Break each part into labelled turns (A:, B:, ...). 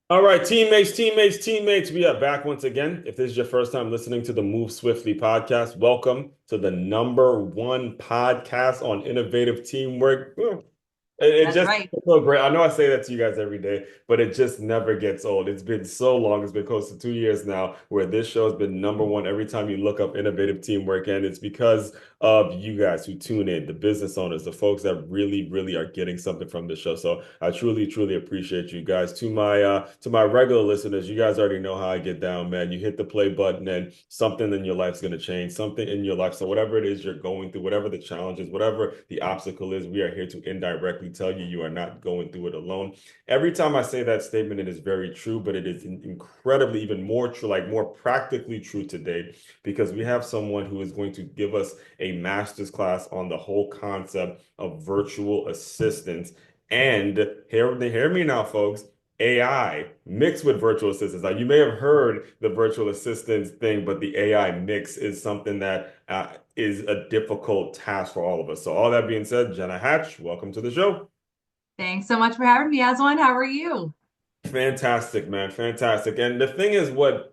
A: All right, teammates, we are back once again. If this is your first time listening to the Move Swiftly podcast, welcome to the number one podcast on innovative teamwork. It
B: That's
A: just
B: right.
A: feels so great. I know I say that to you guys every day, but it just never gets old. It's been so long. It's been close to 2 years now where this show has been number one every time you look up innovative teamwork. And it's because of you guys who tune in, the business owners, the folks that really, really are getting something from the show. So I truly, truly appreciate you guys. To my regular listeners, you guys already know how I get down, man. You hit the play button and something in your life's gonna change, something in your life. So whatever it is you're going through, whatever the challenge is, whatever the obstacle is, we are here to indirectly tell you you are not going through it alone. Every time I say that statement, it is very true, but it is incredibly even more true, like more practically true today, because we have someone who is going to give us a master's class on the whole concept of virtual assistants. And hear me now, folks. AI mixed with virtual assistants. Now, you may have heard the virtual assistants thing, but the AI mix is something that is a difficult task for all of us. So, all that being said, Jenna Hatch, welcome to the show.
B: Thanks so much for having me, Aswan. How are you?
A: Fantastic, man. Fantastic. And the thing is, what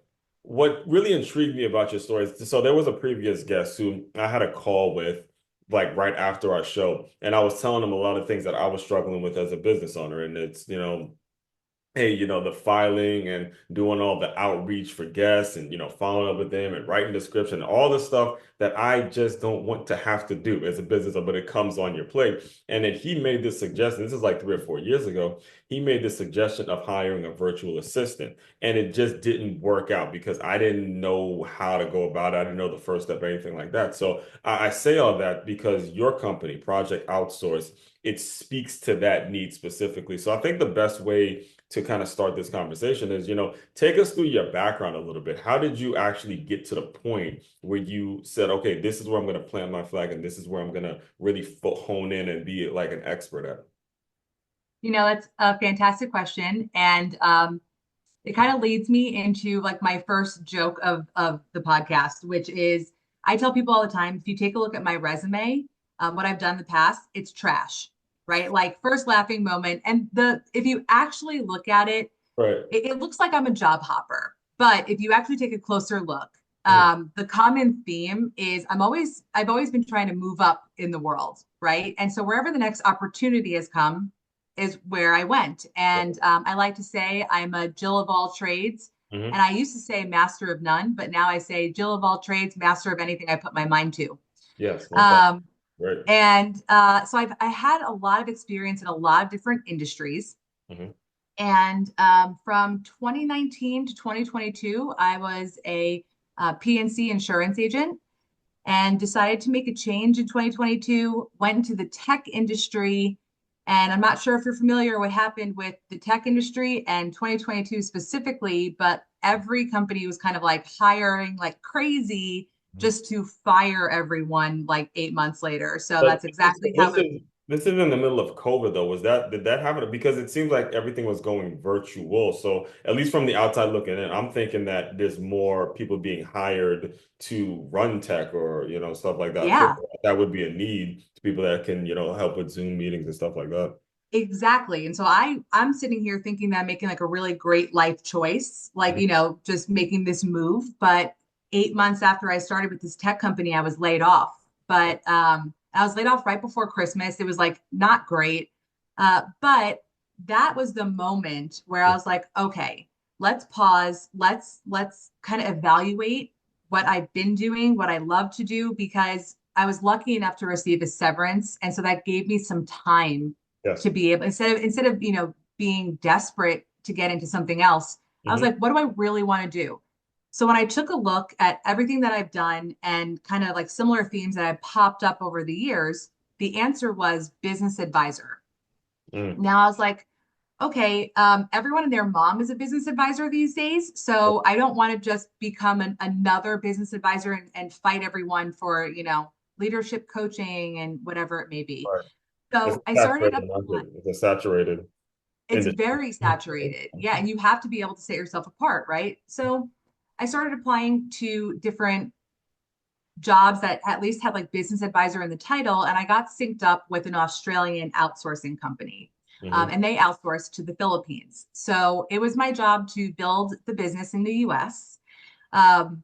A: really intrigued me about your story is so there was a previous guest who I had a call with like right after our show, and I was telling him a lot of things that I was struggling with as a business owner. And it's, hey, the filing and doing all the outreach for guests and, following up with them and writing description, all the stuff that I just don't want to have to do as a business, but it comes on your plate. And then he made this suggestion. This is like 3 or 4 years ago. He made this suggestion of hiring a virtual assistant. And it just didn't work out because I didn't know how to go about it. I didn't know the first step or anything like that. So I say all that because your company, Project Outsource, it speaks to that need specifically. So I think the best way to kind of start this conversation is, take us through your background a little bit. How did you actually get to the point where you said, okay, this is where I'm going to plant my flag and this is where I'm going to really hone in and be like an expert at?
B: That's a fantastic question. And it kind of leads me into like my first joke of the podcast, which is I tell people all the time, if you take a look at my resume, what I've done in the past, it's trash, right? Like first laughing moment. And if you actually look at it,
A: Right.
B: it looks like I'm a job hopper. But if you actually take a closer look,
A: Mhm.
B: the common theme is I've always been trying to move up in the world, right? And so wherever the next opportunity has come is where I went. And I like to say I'm a Jill of all trades. And
A: Mhm.
B: I used to say master of none, but now I say Jill of all trades, master of anything I put my mind to.
A: Yes, most definitely.
B: Um,
A: Right.
B: and so I had a lot of experience in a lot of different industries.
A: Mhm.
B: And from 2019 to 2022, I was a PNC insurance agent and decided to make a change in 2022, went into the tech industry. And I'm not sure if you're familiar what happened with the tech industry and 2022 specifically, but every company was kind of like hiring like crazy just to fire everyone like 8 months later. So
A: But
B: that's exactly
A: this
B: how it.
A: is this is in the middle of COVID though. Did that happen? Because it seems like everything was going virtual. So at least from the outside looking in, I'm thinking that there's more people being hired to run tech or stuff like that. I feel
B: Yeah.
A: like that would be a need to people that can help with Zoom meetings and stuff like that.
B: Exactly. And so I'm sitting here thinking that I'm making like a really great life choice, like,
A: Mhm.
B: just making this move. But 8 months after I started with this tech company, I was laid off. But I was laid off right before Christmas. It was like not great. But that was the moment where I was like, okay, let's pause. Let's kind of evaluate what I've been doing, what I love to do, because I was lucky enough to receive a severance. And so that gave me some time
A: Yes.
B: to be able instead of being desperate to get into something else. I was
A: Hmm.
B: like, what do I really want to do? So when I took a look at everything that I've done and kind of like similar themes that have popped up over the years, the answer was business advisor.
A: Mm.
B: Now I was like, okay, everyone and their mom is a business advisor these days. So I don't want to just become another business advisor and fight everyone for, leadership coaching and whatever it may be.
A: Right. It's a
B: So I started
A: saturated
B: applying.
A: market. It's a saturated
B: It's
A: industry.
B: very saturated. Yeah. And you have to be able to set yourself apart, right? So I started applying to different jobs that at least had like business advisor in the title. And I got synced up with an Australian outsourcing company.
A: Hmm.
B: and they outsourced to the Philippines. So it was my job to build the business in the US. Um,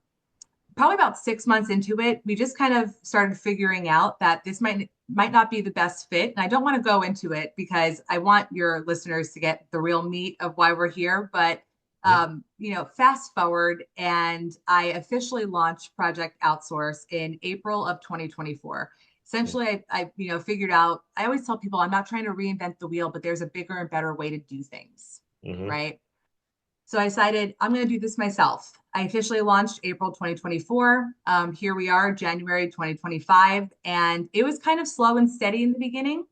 B: Probably about 6 months into it, we just kind of started figuring out that this might not be the best fit. And I don't want to go into it because I want your listeners to get the real meat of why we're here. But
A: Yeah.
B: fast forward, and I officially launched Project Outsource in April of 2024. Essentially, I figured out. I always tell people I'm not trying to reinvent the wheel, but there's a bigger and better way to do things,
A: Hmm.
B: right? So I decided I'm going to do this myself. I officially launched April 2024. Here we are, January 2025. And it was kind of slow and steady in the beginning.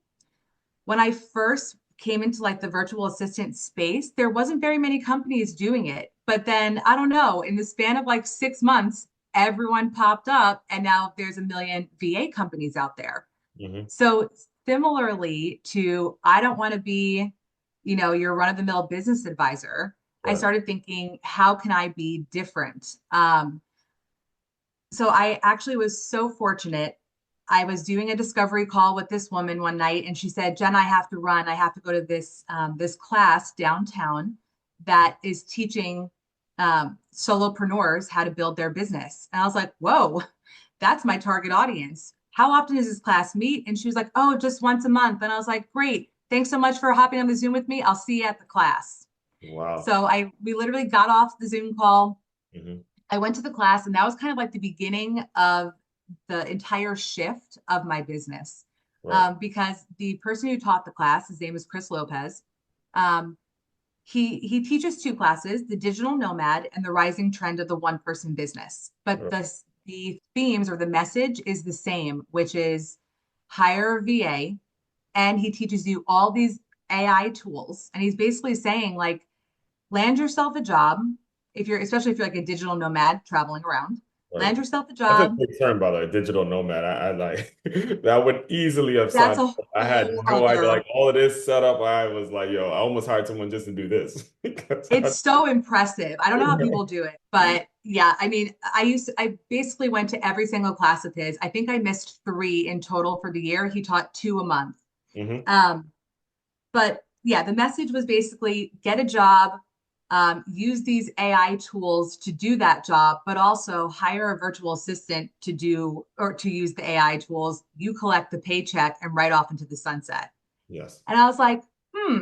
B: When I first came into like the virtual assistant space, there wasn't very many companies doing it. But then I don't know, in the span of like 6 months, everyone popped up and now there's a million VA companies out there.
A: Hmm.
B: So similarly to, I don't want to be, your run-of-the-mill business advisor. I
A: Right.
B: started thinking, how can I be different? So I actually was so fortunate. I was doing a discovery call with this woman one night, and she said, "Jen, I have to run. I have to go to this class downtown that is teaching solopreneurs how to build their business." And I was like, "Whoa, that's my target audience. How often does this class meet?" And she was like, "Oh, just once a month." And I was like, "Great. Thanks so much for hopping on the Zoom with me. I'll see you at the class."
A: Wow.
B: So we literally got off the Zoom call.
A: Hmm.
B: I went to the class, and that was kind of like the beginning of the entire shift of my business.
A: Right.
B: Because the person who taught the class, his name is Chris Lopez. Um, he teaches two classes, the digital nomad and the rising trend of the one person business. But
A: Right.
B: the themes or the message is the same, which is hire a VA, and he teaches you all these AI tools. And he's basically saying like land yourself a job if you're especially if you're like a digital nomad traveling around.
A: Right.
B: Land yourself a
A: That's a
B: job.
A: big term, by the way, digital nomad. I like that would easily have
B: That's
A: signed.
B: a
A: I
B: whole
A: had no idea. Like
B: other.
A: all of this setup, I was like, yo, I almost hired someone just to do this. Because
B: It's so impressive. I don't know how people do it, but yeah, I mean, I basically went to every single class of his. I think I missed three in total for the year. He taught two a month.
A: Hmm.
B: Um, but yeah, the message was basically get a job, use these AI tools to do that job, but also hire a virtual assistant to do or to use the AI tools. You collect the paycheck and right off into the sunset.
A: Yes.
B: And I was like,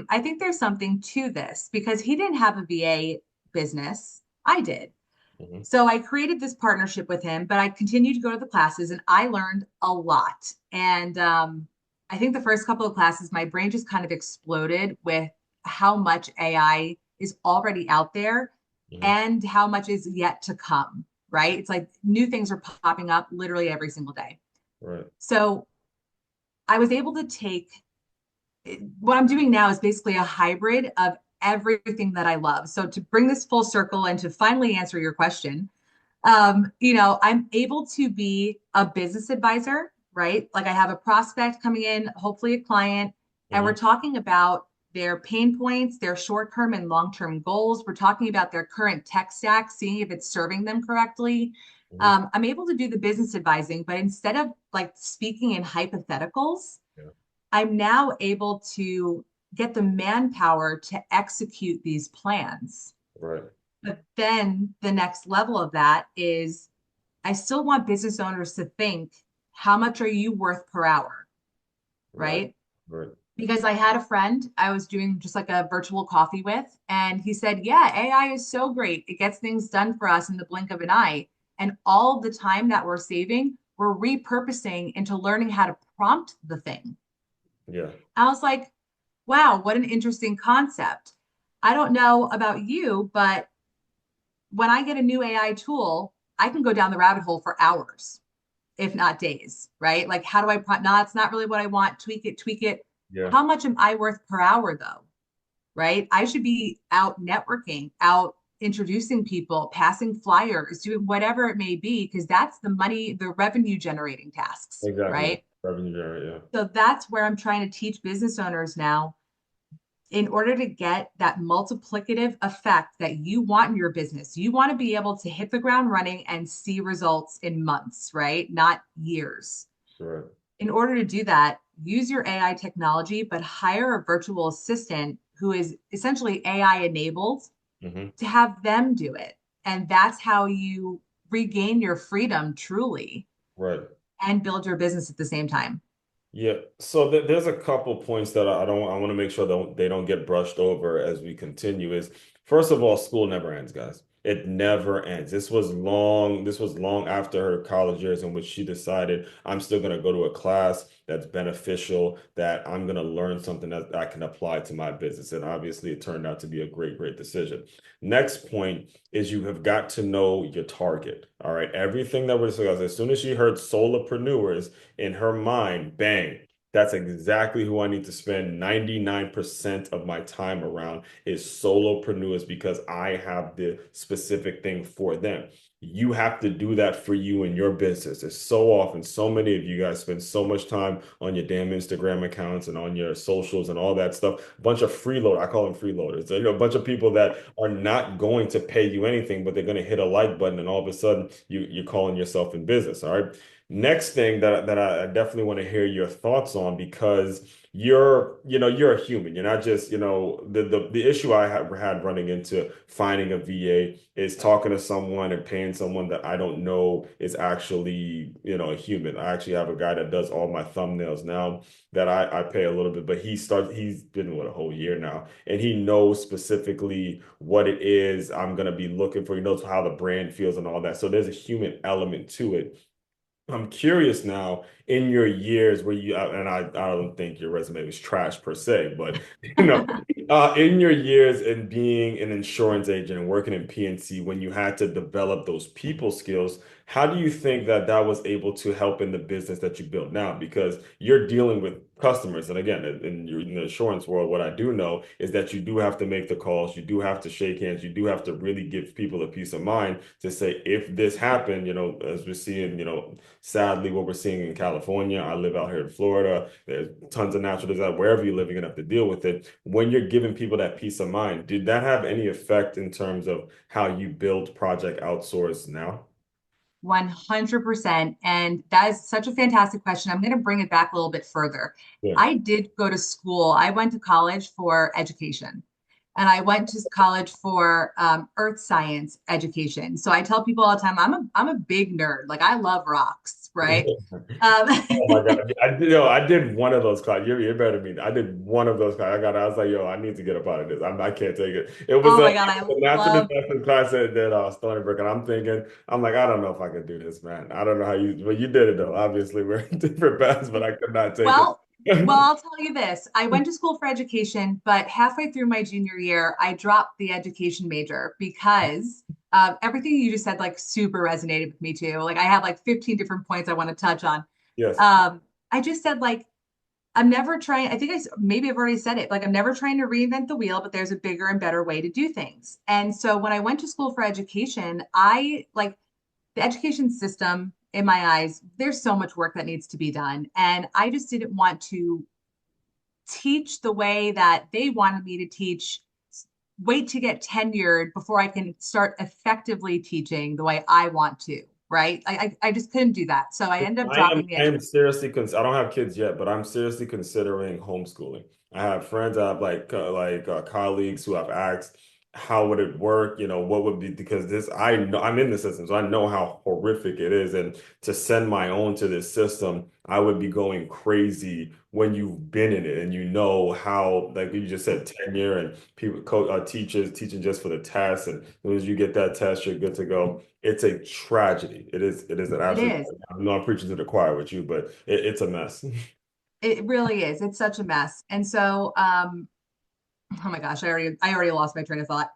B: I think there's something to this because he didn't have a VA business. I did.
A: Hmm.
B: So I created this partnership with him, but I continued to go to the classes and I learned a lot. And I think the first couple of classes, my brain just kind of exploded with how much AI is already out there
A: Hmm.
B: and how much is yet to come, right? It's like new things are popping up literally every single day.
A: Right.
B: So I was able to take what I'm doing now is basically a hybrid of everything that I love. So to bring this full circle and to finally answer your question, I'm able to be a business advisor, right? Like I have a prospect coming in, hopefully a client, and we're
A: Hmm.
B: talking about their pain points, their short-term and long-term goals. We're talking about their current tech stack, seeing if it's serving them correctly.
A: Hmm.
B: I'm able to do the business advising, but instead of like speaking in hypotheticals,
A: Yeah.
B: I'm now able to get the manpower to execute these plans.
A: Right.
B: But then the next level of that is I still want business owners to think, how much are you worth per hour?
A: Right.
B: Right?
A: Right.
B: Because I had a friend I was doing just like a virtual coffee with, and he said, "Yeah, AI is so great. It gets things done for us in the blink of an eye. And all the time that we're saving, we're repurposing into learning how to prompt the thing."
A: Yeah.
B: I was like, wow, what an interesting concept. I don't know about you, but when I get a new AI tool, I can go down the rabbit hole for hours, if not days, right? Like, how do I, no, it's not really what I want. Tweak it, tweak it.
A: Yeah.
B: How much am I worth per hour, though? Right? I should be out networking, out introducing people, passing flyers, doing whatever it may be, because that's the money, the revenue generating tasks,
A: Exactly.
B: right?
A: Revenue generate.
B: So that's where I'm trying to teach business owners now in order to get that multiplicative effect that you want in your business. You want to be able to hit the ground running and see results in months, right? Not years.
A: Yeah. Right.
B: In order to do that, use your AI technology, but hire a virtual assistant who is essentially AI enabled
A: Hmm.
B: to have them do it. And that's how you regain your freedom truly
A: Right.
B: and build your business at the same time.
A: Yeah, so there's a couple points that I don't I want to make sure they don't get brushed over as we continue. Is first of all, school never ends, guys. It never ends. This was long after her college years in which she decided I'm still gonna go to a class that's beneficial, that I'm gonna learn something that I can apply to my business. And obviously it turned out to be a great decision. Next point is you have got to know your target. All right. Everything that we're discussing, as soon as she heard solopreneurs in her mind, bang, that's exactly who I need to spend 99% of my time around is solopreneurs because I have the specific thing for them. You have to do that for you in your business. It's so often, so many of you guys spend so much time on your damn Instagram accounts and on your socials and all that stuff. A bunch of freeload, I call them freeloaders. So, a bunch of people that are not going to pay you anything, but they're going to hit a like button, and all of a sudden you're calling yourself in business. All right. Next thing that I definitely want to hear your thoughts on because you're a human. You're not just, the issue I have had running into finding a VA is talking to someone and paying someone that I don't know is actually, a human. I actually have a guy that does all my thumbnails now that I pay a little bit, but he's been with a whole year now and he knows specifically what it is I'm gonna be looking for. He knows how the brand feels and all that. So there's a human element to it. I'm curious now in your years where and I don't think your resume was trash per se, but you know, in your years in being an insurance agent and working in PNC, when you had to develop those people skills, how do you think that that was able to help in the business that you built now? Because you're dealing with customers. And again, in the insurance world, what I do know is that you do have to make the calls, you do have to shake hands, you do have to really give people a peace of mind to say, if this happened, as we're seeing, sadly, what we're seeing in California, I live out here in Florida. There's tons of natural disaster. Wherever you live, you're gonna have to deal with it. When you're giving people that peace of mind, did that have any effect in terms of how you build Project Outsource now?
B: 100%. And that is such a fantastic question. I'm going to bring it back a little bit further.
A: Yeah.
B: I did go to school. I went to college for education, and I went to college for earth science education. So I tell people all the time, I'm a big nerd. Like I love rocks, right? Um,
A: Oh my God. I did one of those classes. You're better than me. I did one of those classes. I was like, yo, I need to get up out of this. I can't take it. It was
B: oh
A: a,
B: my God, I
A: a natural
B: love.
A: disaster class at Stony Brook. And I'm like, I don't know if I could do this, man. I don't know but you did it though. Obviously, we're in different paths, but I could not take it.
B: Well, I'll tell you this. I went to school for education, but halfway through my junior year, I dropped the education major because everything you just said, like, super resonated with me too. Like, I have like 15 different points I want to touch on.
A: Yes.
B: I just said, like, I'm never trying, I think maybe I've already said it, like, I'm never trying to reinvent the wheel, but there's a bigger and better way to do things. And so when I went to school for education, I like, the education system in my eyes, there's so much work that needs to be done. And I just didn't want to teach the way that they wanted me to teach, wait to get tenured before I can start effectively teaching the way I want to, right? I just couldn't do that. So I ended up dropping the
A: I am
B: education.
A: seriously I don't have kids yet, but I'm seriously considering homeschooling. I have friends, I have colleagues who have asked, how would it work? What would be, because this, I know I'm in the system, so I know how horrific it is. And to send my own to this system, I would be going crazy when you've been in it and you know how, like you just said, tenure and people, teachers teaching just for the test. And as soon as you get that test, you're good to go. It's a tragedy. It is an
B: It
A: absolute,
B: is.
A: I'm not preaching to the choir with you, but it's a mess.
B: It really is. It's such a mess. And so, oh my gosh, I already lost my train of thought.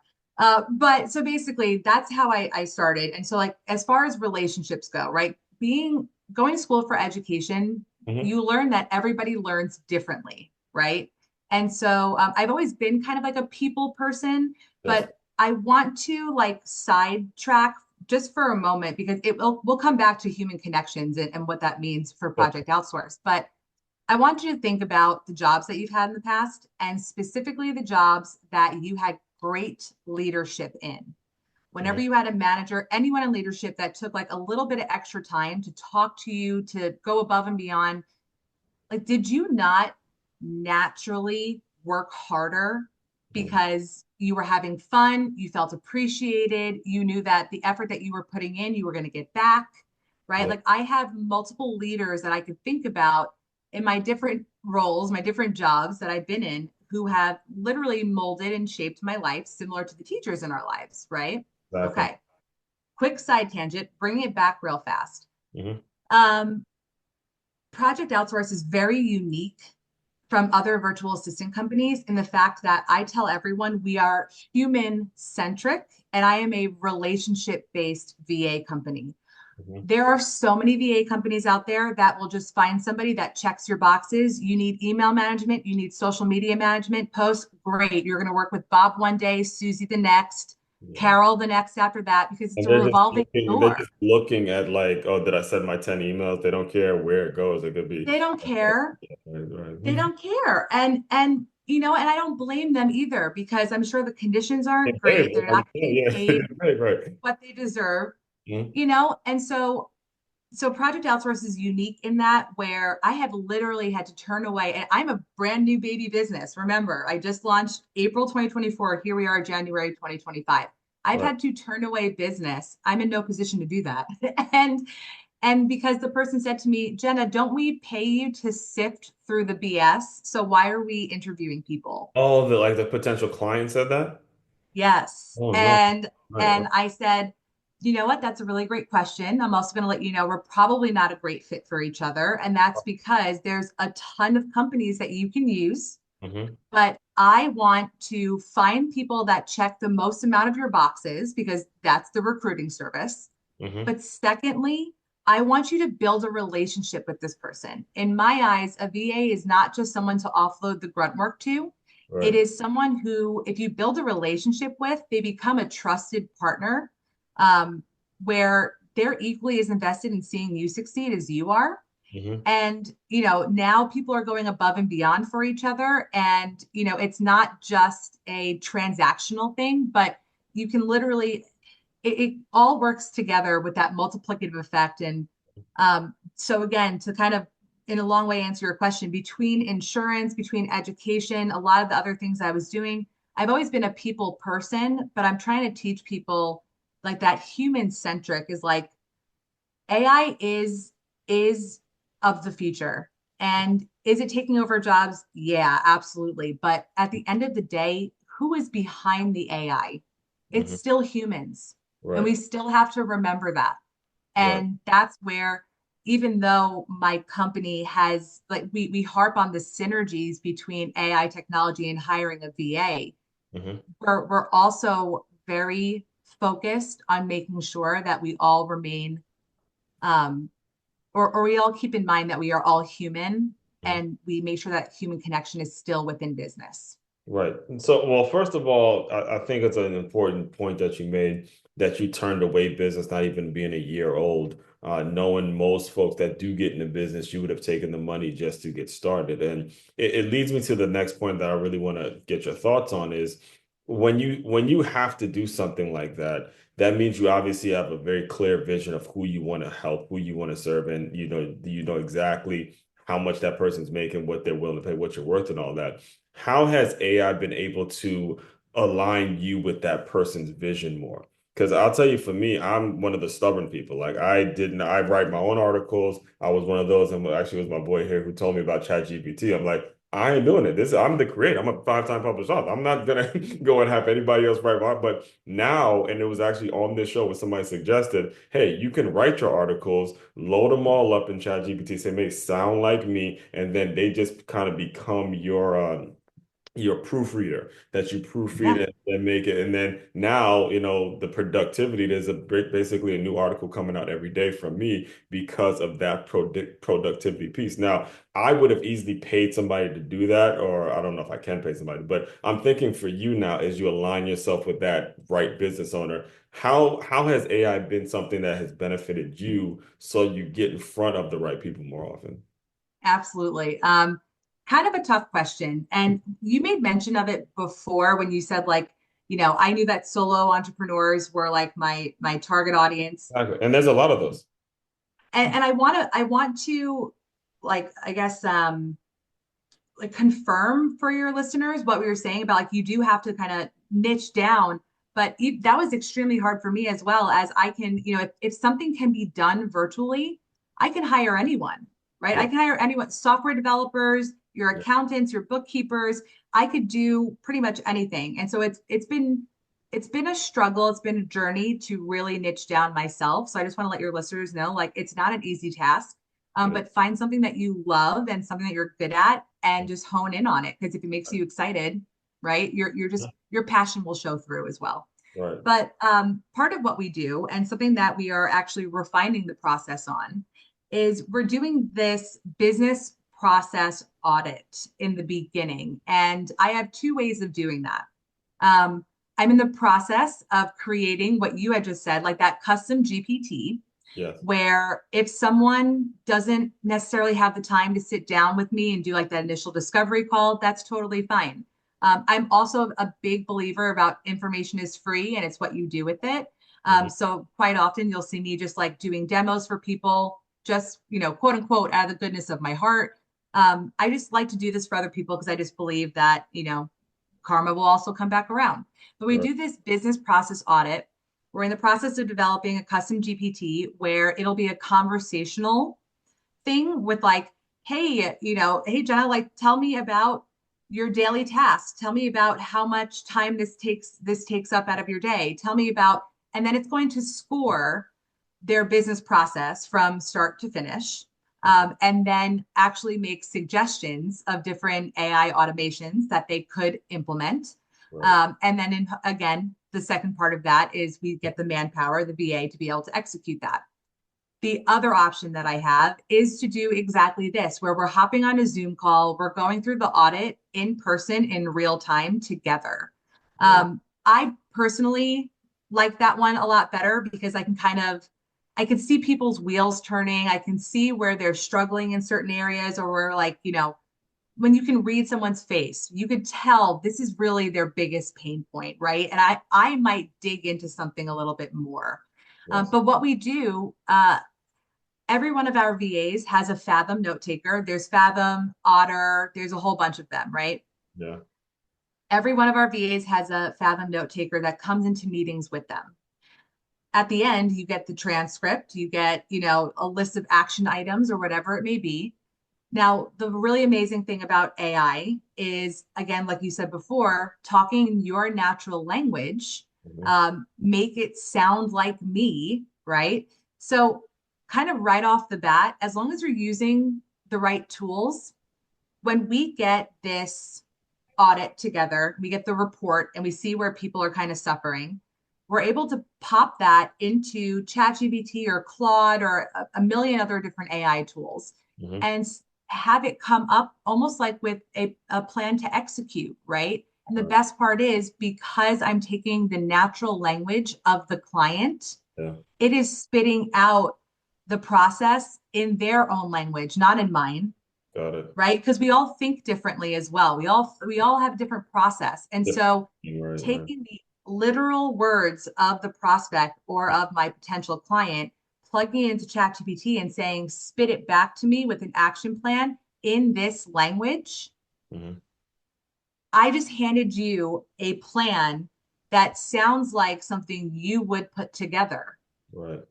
B: But so basically, that's how I started. And so, like, as far as relationships go, right? Going to school for education,
A: Mhm.
B: you learn that everybody learns differently, right? And so, I've always been kind of like a people person,
A: Yes.
B: but I want to like sidetrack just for a moment because we'll come back to human connections and what that means for
A: Yes.
B: Project Outsource. But I want you to think about the jobs that you've had in the past and specifically the jobs that you had great leadership in. Whenever
A: Mhm.
B: you had a manager, anyone in leadership that took like a little bit of extra time to talk to you, to go above and beyond, Like, did you not naturally work harder
A: Mhm.
B: because you were having fun, you felt appreciated, you knew that the effort that you were putting in, you were going to get back, right?
A: Yeah,
B: Like, I have multiple leaders that I could think about in my different roles, my different jobs that I've been in, who have literally molded and shaped my life similar to the teachers in our lives, right?
A: exactly.
B: Okay. Quick side tangent, bringing it back real fast.
A: Hmm.
B: Um, Project Outsource is very unique from other virtual assistant companies in the fact that I tell everyone we are human centric and I am a relationship based VA company.
A: Hmm.
B: There are so many VA companies out there that will just find somebody that checks your boxes. You need email management, you need social media management, posts, great. You're going to work with Bob one day, Susie the next,
A: Yeah.
B: Carol the next after that, because it's
A: And
B: a revolving
A: they're
B: door.
A: just looking at like, oh, did I send my 10 emails? They don't care where it goes. It could be.
B: They don't care.
A: Right,
B: They
A: right.
B: don't care. And you know, and I don't blame them either because I'm sure the conditions
A: Hey,
B: aren't great.
A: hey,
B: They're
A: I'm
B: not
A: saying,
B: getting
A: yeah,
B: paid
A: right, right.
B: what they deserve,
A: Mhm.
B: you know? And so Project Outsource is unique in that where I have literally had to turn away, and I'm a brand new baby business. Remember, I just launched April 2024. Here we are, January 2025. I've
A: Right.
B: had to turn away business. I'm in no position to do that. And and because the person said to me, Jenna, don't we pay you to sift through the BS? So why are we interviewing people?
A: Oh, the potential client said that?
B: Yes.
A: Oh no. Right, right.
B: And I said, you know what? That's a really great question. I'm also going to let you know we're probably not a great fit for each other. And that's because there's a ton of companies that you can use,
A: Hmm.
B: but I want to find people that check the most amount of your boxes because that's the recruiting service.
A: Hmm.
B: But secondly, I want you to build a relationship with this person. In my eyes, a VA is not just someone to offload the grunt work to. It
A: Right.
B: is someone who, if you build a relationship with, they become a trusted partner um, where they're equally as invested in seeing you succeed as you are.
A: Hmm.
B: And, you know, now people are going above and beyond for each other. And, you know, it's not just a transactional thing, but you can literally it all works together with that multiplicative effect. And so again, to kind of in a long way answer your question, between insurance, between education, a lot of the other things I was doing, I've always been a people person, but I'm trying to teach people like that human centric is like AI is of the future. And is it taking over jobs? Yeah, absolutely. But at the end of the day, who is behind the AI? It's
A: Hmm.
B: still humans. And
A: Right.
B: we still have to remember that.
A: Right.
B: And that's where, even though my company has like we harp on the synergies between AI technology and hiring a VA,
A: Hmm.
B: we're also very focused on making sure that we all remain um, or we all keep in mind that we are all human and we make sure that human connection is still within business.
A: Right. And so, well, first of all, I think it's an important point that you made that you turned away business, not even being a year old. Knowing most folks that do get in the business, you would have taken the money just to get started. And it leads me to the next point that I really want to get your thoughts on is when you have to do something like that, that means you obviously have a very clear vision of who you want to help, who you want to serve, and you know exactly how much that person's making, what they're willing to pay, what you're worth, and all that. How has AI been able to align you with that person's vision more? Because I'll tell you, for me, I'm one of the stubborn people. Like I write my own articles. I was one of those, and actually it was my boy here who told me about ChatGPT. I'm like, I ain't doing it. I'm the creator. I'm a five-time published author. I'm not gonna go and have anybody else write my, but now, and it was actually on this show where somebody suggested, hey, you can write your articles, load them all up in ChatGPT, say, make sound like me, and then they just kind of become your proofreader that you proofread
B: Yeah.
A: it and make it. And then now, the productivity, there's basically a new article coming out every day from me because of that productivity piece. Now, I would have easily paid somebody to do that, or I don't know if I can pay somebody, but I'm thinking for you now, as you align yourself with that right business owner, how has AI been something that has benefited you so you get in front of the right people more often?
B: Absolutely. Kind of a tough question. And you made mention of it before when you said like, you know, I knew that solo entrepreneurs were like my target audience.
A: Exactly. And there's a lot of those.
B: And I want to like I guess like confirm for your listeners what we were saying about like you do have to kind of niche down, but that was extremely hard for me as well as I can, if something can be done virtually, I can hire anyone, right?
A: Yeah.
B: I can hire anyone, software developers, your
A: Yeah.
B: accountants, your bookkeepers. I could do pretty much anything. And so it's been a struggle. It's been a journey to really niche down myself. So I just want to let your listeners know, like, it's not an easy task.
A: Yeah.
B: But find something that you love and something that you're good at and just hone in on it. Because if it makes you excited, right, you're just
A: Yeah.
B: your passion will show through as well.
A: Right.
B: But part of what we do, and something that we are actually refining the process on, is we're doing this business process audit in the beginning. And I have two ways of doing that. Um, I'm in the process of creating what you had just said, like that custom GPT,
A: Yes.
B: where if someone doesn't necessarily have the time to sit down with me and do like that initial discovery call, that's totally fine. I'm also a big believer about information is free and it's what you do with it.
A: Hmm.
B: So quite often you'll see me just like doing demos for people, just, quote unquote, out of the goodness of my heart. I just like to do this for other people because I just believe that, karma will also come back around. But we
A: Right.
B: do this business process audit. We're in the process of developing a custom GPT where it'll be a conversational thing with like, hey, hey, Jenna, like, tell me about your daily tasks. Tell me about how much time this takes up out of your day. Tell me about, and then it's going to score their business process from start to finish.
A: Mhm.
B: And then actually make suggestions of different AI automations that they could implement.
A: Right.
B: And then, again, the second part of that is we get the manpower, the VA, to be able to execute that. The other option that I have is to do exactly this, where we're hopping on a Zoom call, we're going through the audit in person in real time together.
A: Right.
B: I personally like that one a lot better because I can see people's wheels turning. I can see where they're struggling in certain areas or where like, when you can read someone's face, you could tell this is really their biggest pain point, right? And I might dig into something a little bit more.
A: Yes.
B: But what we do, every one of our VAs has a Fathom note taker. There's Fathom, Otter, there's a whole bunch of them, right?
A: Yeah.
B: Every one of our VAs has a Fathom note taker that comes into meetings with them. At the end, you get the transcript, you get, a list of action items or whatever it may be. Now, the really amazing thing about AI is, again, like you said before, talking your natural language,
A: Hmm.
B: make it sound like me, right? So, kind of right off the bat, as long as you're using the right tools, when we get this audit together, we get the report and we see where people are kind of suffering, we're able to pop that into ChatGPT or Claude or a million other different AI tools
A: Hmm.
B: and have it come up almost like with a plan to execute, right? And the
A: Right.
B: best part is because I'm taking the natural language of the client,
A: Yeah.
B: it is spitting out the process in their own language, not in mine,
A: Got it.
B: right? Because we all think differently as well. We all have a different process. And
A: Yep.
B: so
A: Right. Right.
B: taking the literal words of the prospect or of my potential client, plugging it into ChatGPT and saying, spit it back to me with an action plan in this language.
A: Hmm.
B: I just handed you a plan that sounds like something you would put together,
A: Right.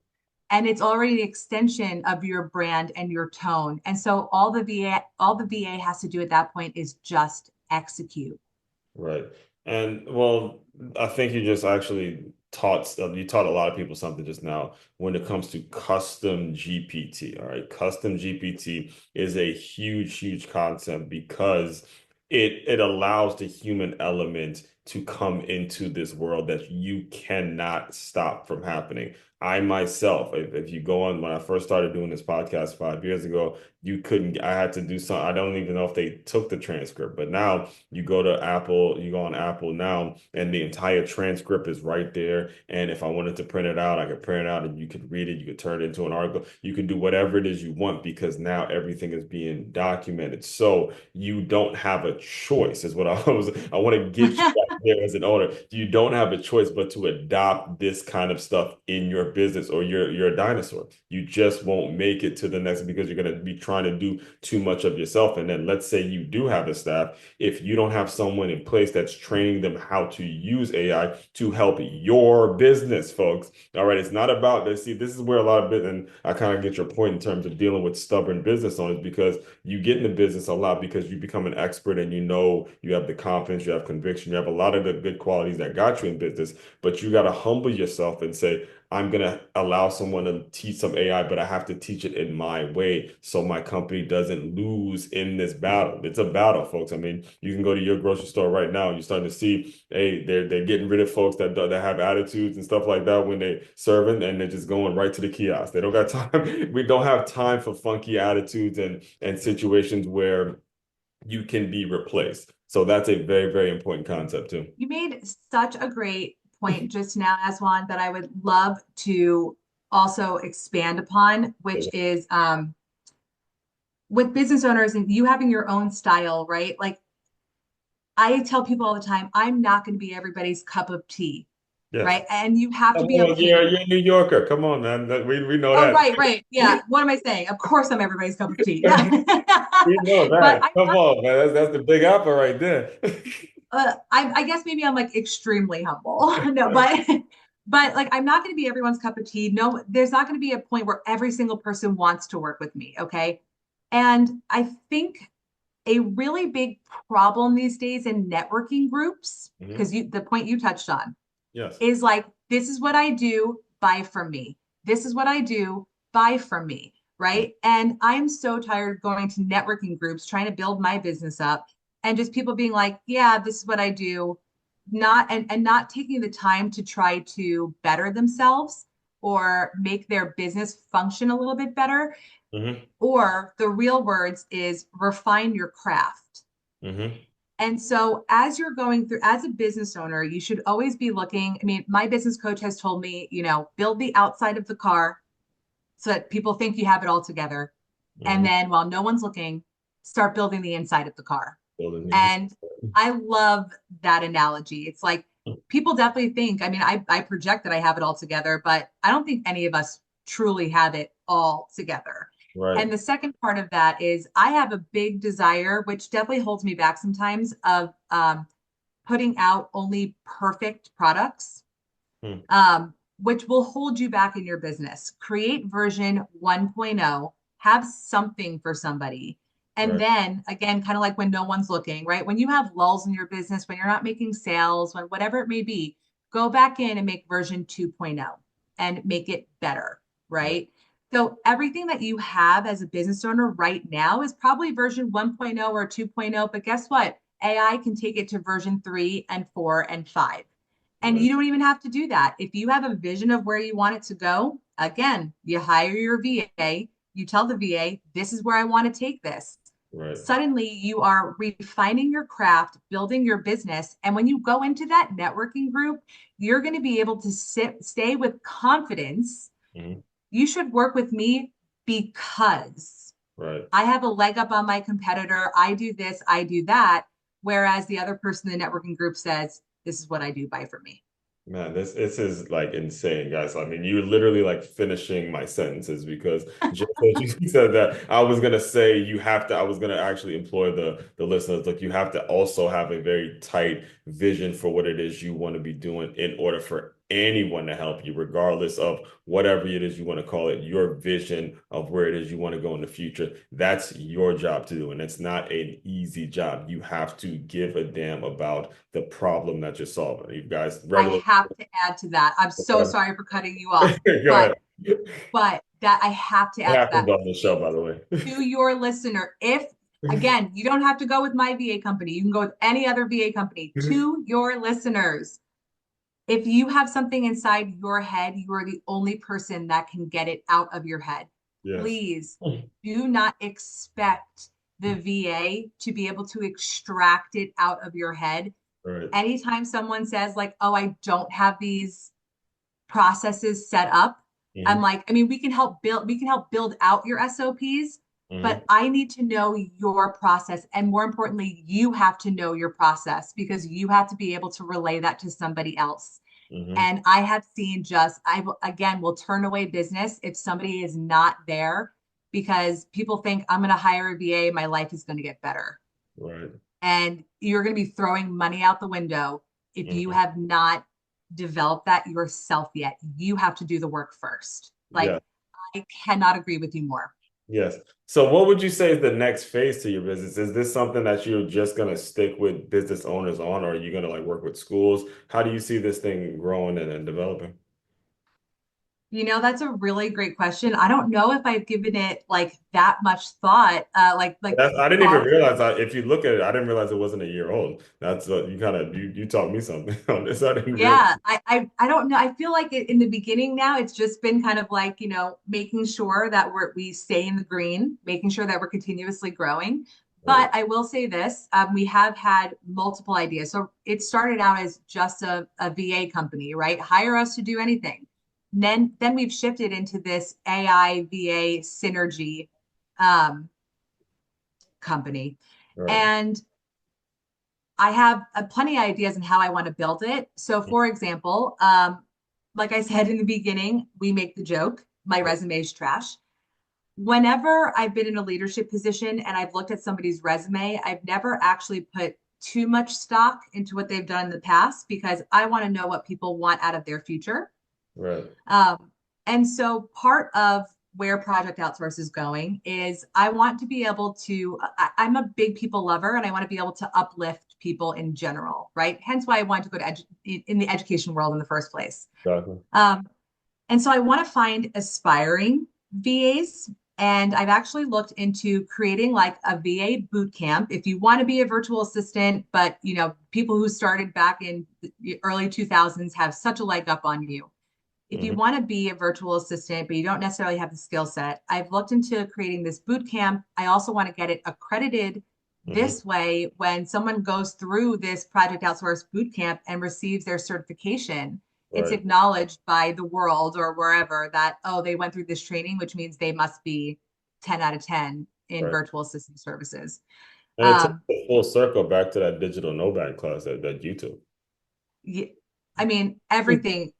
B: and it's already the extension of your brand and your tone. And so all the VA has to do at that point is just execute.
A: Right. And well, I think you just actually you taught a lot of people something just now when it comes to custom GPT. All right. Custom GPT is a huge, huge concept because it allows the human element to come into this world that you cannot stop from happening. I myself, if you go on when I first started doing this podcast 5 years ago, you couldn't, I had to do something. I don't even know if they took the transcript, but now you go to Apple, you go on Apple now, and the entire transcript is right there. And if I wanted to print it out, I could print it out and you could read it. You could turn it into an article. You can do whatever it is you want because now everything is being documented. So you don't have a choice, is what I want to get you there as an owner. You don't have a choice but to adopt this kind of stuff in your business, or you're a dinosaur. You just won't make it to the next because you're going to be trying to do too much of yourself. And then let's say you do have a staff, if you don't have someone in place that's training them how to use AI to help your business, folks. All right, it's not about this. See, this is where a lot of business, and I kind of get your point in terms of dealing with stubborn business owners, because you get into business a lot because you become an expert and you know you have the confidence, you have conviction, you have a lot of the good qualities that got you in business, but you got to humble yourself and say, I'm going to allow someone to teach some AI, but I have to teach it in my way so my company doesn't lose in this battle. It's a battle, folks. I mean, you can go to your grocery store right now and you're starting to see, hey, they're getting rid of folks that have attitudes and stuff like that when they serving, and they're just going right to the kiosk. They don't got time. We don't have time for funky attitudes and situations where you can be replaced. So that's a very, very important concept too.
B: You made such a great point just now, Aswan, that I would love to also expand upon, which is with business owners and you having your own style, right? Like I tell people all the time, I'm not going to be everybody's cup of tea,
A: Yes.
B: right? And you have to
A: Come
B: be
A: on,
B: okay with
A: you're a New Yorker. Come on, man. We know
B: Oh,
A: that.
B: right, right. Yeah. What am I saying? Of course I'm everybody's cup of tea. Yeah.
A: We know
B: But
A: that.
B: I'm
A: Come
B: not,
A: on, man. That's the big apple right there.
B: I guess maybe I'm like extremely humble. No, but like I'm not going to be everyone's cup of tea. No, there's not going to be a point where every single person wants to work with me. Okay. And I think a really big problem these days in networking groups,
A: Hmm.
B: because the point you touched on
A: Yes.
B: is like, this is what I do, buy from me. This is what I do, buy from me. Right. And I'm so tired of going to networking groups, trying to build my business up and just people being like, yeah, this is what I do, not and not taking the time to try to better themselves or make their business function a little bit better.
A: Hmm.
B: Or the real words is refine your craft.
A: Hmm.
B: And so, as you're going through, as a business owner, you should always be looking. I mean, my business coach has told me, build the outside of the car so that people think you have it all together. And
A: Hmm.
B: then, while no one's looking, start building the inside of the car.
A: Building these.
B: And I love that analogy. It's like people definitely think, I mean, I project that I have it all together, but I don't think any of us truly have it all together.
A: Right.
B: And the second part of that is I have a big desire, which definitely holds me back sometimes, of putting out only perfect products,
A: Hmm.
B: which will hold you back in your business. Create version 1.0, have something for somebody. And
A: Right.
B: then again, kind of like when no one's looking, right? When you have lulls in your business, when you're not making sales, when whatever it may be, go back in and make version 2.0 and make it better,
A: Right.
B: right? So everything that you have as a business owner right now is probably version 1.0 or 2.0, but guess what? AI can take it to version 3 and 4 and 5. And
A: Right.
B: you don't even have to do that. If you have a vision of where you want it to go, again, you hire your VA, you tell the VA, this is where I want to take this.
A: Right.
B: Suddenly, you are refining your craft, building your business. And when you go into that networking group, you're going to be able to stay with confidence.
A: Hmm.
B: You should work with me because
A: Right.
B: I have a leg up on my competitor. I do this, I do that. Whereas the other person in the networking group says, this is what I do, buy from me.
A: Man, this is like insane, guys. I mean, you're literally like finishing my sentences because just as you said that, I was gonna say you have to. I was gonna actually employ the listeners. Like, you have to also have a very tight vision for what it is you want to be doing in order for anyone to help you, regardless of whatever it is you want to call it. Your vision of where it is you want to go in the future. That's your job to do, and it's not an easy job. You have to give a damn about the problem that you're solving. You guys,
B: I
A: regular.
B: have to add to that. I'm so sorry for cutting you off,
A: Go
B: but
A: ahead.
B: that I have to
A: It
B: add to
A: happens
B: that.
A: on the show, by the
B: To your listener, if again, you don't have to go with my VA company, you can go with any other VA company.
A: way.
B: To your listeners, if you have something inside your head, you are the only person that can get it out of your head.
A: Yes.
B: Please do not expect the VA to be able to extract it out of your head.
A: Right.
B: Anytime someone says, like, oh, I don't have these processes set up, I'm
A: Mhm.
B: like, I mean, we can help build out your SOPs,
A: Hmm.
B: but I need to know your process. And more importantly, you have to know your process because you have to be able to relay that to somebody else.
A: Hmm.
B: And I have seen just, again, will turn away business if somebody is not there because people think I'm going to hire a VA, my life is going to get better.
A: Right.
B: And you're going to be throwing money out the window if you
A: Hmm.
B: have not developed that yourself yet. You have to do the work first.
A: Yeah.
B: Like, I cannot agree with you more.
A: Yes. So what would you say is the next phase to your business? Is this something that you're just going to stick with business owners on, or are you going to like work with schools? How do you see this thing growing and developing?
B: That's a really great question. I don't know if I've given it like that much thought, like
A: I didn't even
B: far.
A: realize if you look at it, I didn't realize it wasn't a year old. That's you kind of you taught me something on this. I didn't realize.
B: Yeah, I don't know. I feel like in the beginning now, it's just been kind of like, making sure that we stay in the green, making sure that we're continuously growing.
A: Right.
B: But I will say this, we have had multiple ideas. So it started out as just a VA company, right? Hire us to do anything. Then we've shifted into this AI VA synergy um, company.
A: Right.
B: And I have plenty of ideas on how I want to build it. So, for example, like I said in the beginning, we make the joke, my resume is trash. Whenever I've been in a leadership position and I've looked at somebody's resume, I've never actually put too much stock into what they've done in the past because I want to know what people want out of their future.
A: Right.
B: And so part of where Project Outsource is going is I want to be able to, I'm a big people lover and I want to be able to uplift people in general, right? Hence why I wanted to go to in the education world in the first place.
A: Exactly.
B: Um, and so I want to find aspiring VAs. And I've actually looked into creating like a VA boot camp. If you want to be a virtual assistant, but people who started back in the early 2000s have such a leg up on you if you
A: Hmm.
B: want to be a virtual assistant, but you don't necessarily have the skill set, I've looked into creating this boot camp. I also want to get it accredited
A: Hmm.
B: this way when someone goes through this Project Outsource boot camp and receives their certification, it's
A: Right.
B: acknowledged by the world or wherever that, oh, they went through this training, which means they must be 10 out of 10 in
A: Right.
B: virtual assistant services.
A: And it takes
B: Um,
A: a full circle back to that digital nomad class that you took.
B: I mean, everything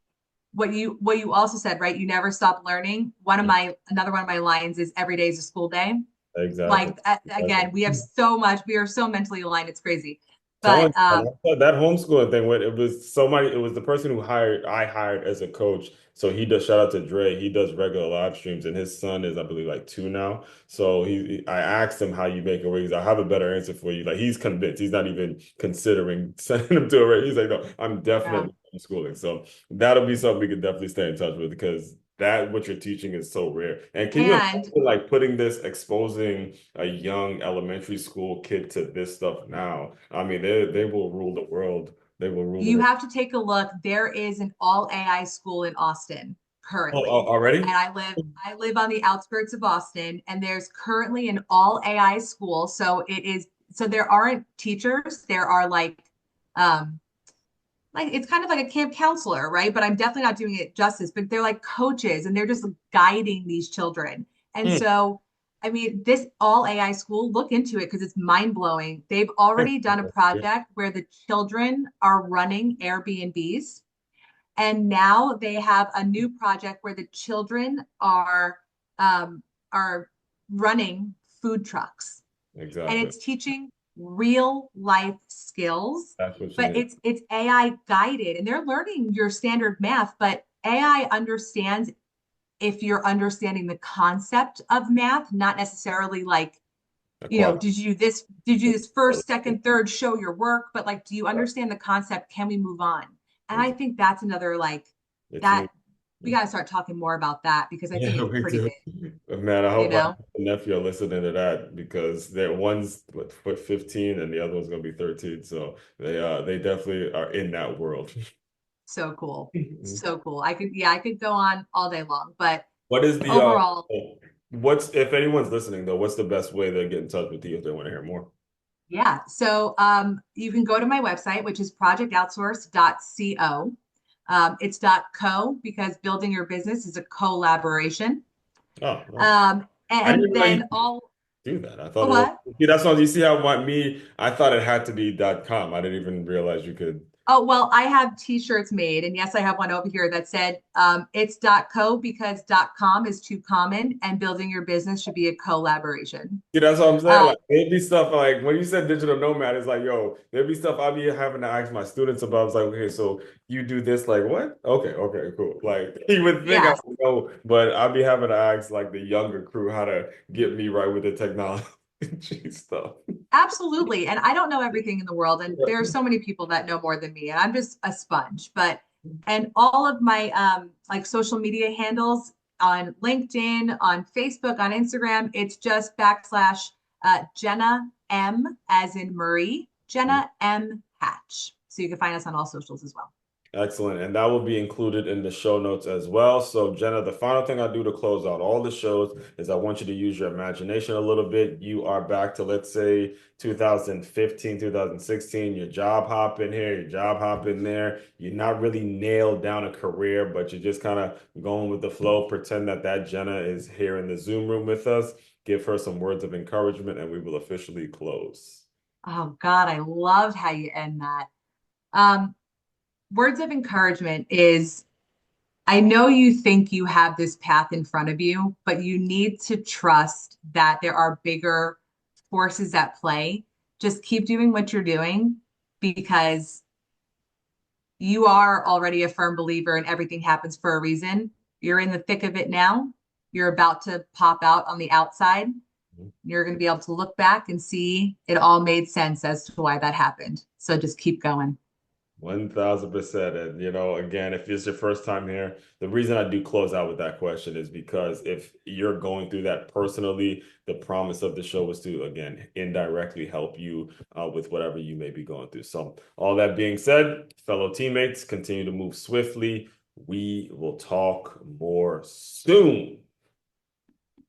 B: what you also said, right? You never stop learning. Another one of my lines is every day is a school day.
A: Exactly.
B: Like
A: Exactly.
B: again, we are so mentally aligned. It's crazy.
A: Telling
B: But
A: you, man, I thought that homeschooling thing when it was somebody, it was the person who I hired as a coach. So he does shout out to Dre. He does regular live streams, and his son is, I believe, like 2 now. So I asked him how you make a raise. I have a better answer for you. Like he's convinced. He's not even considering sending him to a raise. He's like, no, I'm
B: yeah.
A: definitely homeschooling. So that'll be something we could definitely stay in touch with because that what you're teaching is so rare. And can you
B: And
A: imagine like putting this, exposing a young elementary school kid to this stuff now? I mean, they will rule the world. They will rule the
B: you
A: world.
B: have to take a look. There is an all AI school in Austin
A: Oh,
B: currently. And
A: already?
B: I live on the outskirts of Austin, and there's currently an all AI school. So there aren't teachers, there are like it's kind of like a camp counselor, right? But I'm definitely not doing it justice, but they're like coaches and they're just guiding these children. And
A: Hmm.
B: so, I mean, this all AI school, look into it because it's mind blowing. They've already done a
A: Yeah.
B: project where the children are running Airbnbs. And now they have a new project where the children are running food trucks and
A: Exactly.
B: it's teaching real life skills,
A: That's what you
B: but
A: need.
B: it's AI guided and they're learning your standard math, but AI understands if you're understanding the concept of math, not necessarily like,
A: Acquire.
B: did you do this first, second, third, show your work, but like, do you understand the concept? Can we move on? And I think that's another like
A: It's
B: that
A: new.
B: we got to start talking more about that because I think
A: Yeah,
B: it's
A: we
B: pretty
A: do.
B: big,
A: Man, I
B: you
A: hope my
B: know?
A: nephew are listening to that because they're one's what 15 and the other one's gonna be 13. So they definitely are in that world.
B: So cool. So cool. I could go on all day long, but
A: What is the
B: overall,
A: what's if anyone's listening though, what's the best way to get in touch with you if they want to hear more?
B: yeah. So you can go to my website, which is projectoutsource.co. It's .co because building your business is a collaboration.
A: Oh, nice. I
B: And
A: didn't
B: then
A: realize
B: all.
A: do that. I
B: A
A: thought it was,
B: what?
A: see, that's why you see how I thought it had to be .com. I didn't even realize you could.
B: Oh, well, I have t-shirts made, and yes, I have one over here that said it's .co because .com is too common, and building your business should be a collaboration.
A: See, that's what I'm saying.
B: Uh,
A: Like, there'd be stuff like when you said digital nomad, it's like, yo, there'd be stuff I'd be having to ask my students about. It's like, okay, so you do this, like what? Okay, okay, cool. Like you would think I
B: yeah,
A: would know, but I'd be having to ask like the younger crew how to get me right with the technology stuff.
B: absolutely. And I don't know everything in the world, and there are so many people that know more than me, and I'm just a sponge. But and all of my like social media handles on LinkedIn, on Facebook, on Instagram, it's just backslash Jenna M as in Marie, Jenna M Hatch. So you can find us on all socials as well.
A: Excellent. And that will be included in the show notes as well. So, Jenna, the final thing I do to close out all the shows is I want you to use your imagination a little bit. You are back to, let's say, 2015, 2016. You're job hopping here, you're job hopping there. You're not really nailed down a career, but you're just kind of going with the flow. Pretend that Jenna is here in the Zoom room with us. Give her some words of encouragement, and we will officially close.
B: Oh God, I love how you end that. Um, words of encouragement is I know you think you have this path in front of you, but you need to trust that there are bigger forces at play. Just keep doing what you're doing because you are already a firm believer and everything happens for a reason. You're in the thick of it now. You're about to pop out on the outside. You're going to be able to look back and see it all made sense as to why that happened. So just keep going.
A: 1000%. And, again, if it's your first time here, the reason I do close out with that question is because if you're going through that personally, the promise of the show was to, again, indirectly help you with whatever you may be going through. So, all that being said, fellow teammates, continue to move swiftly. We will talk more soon.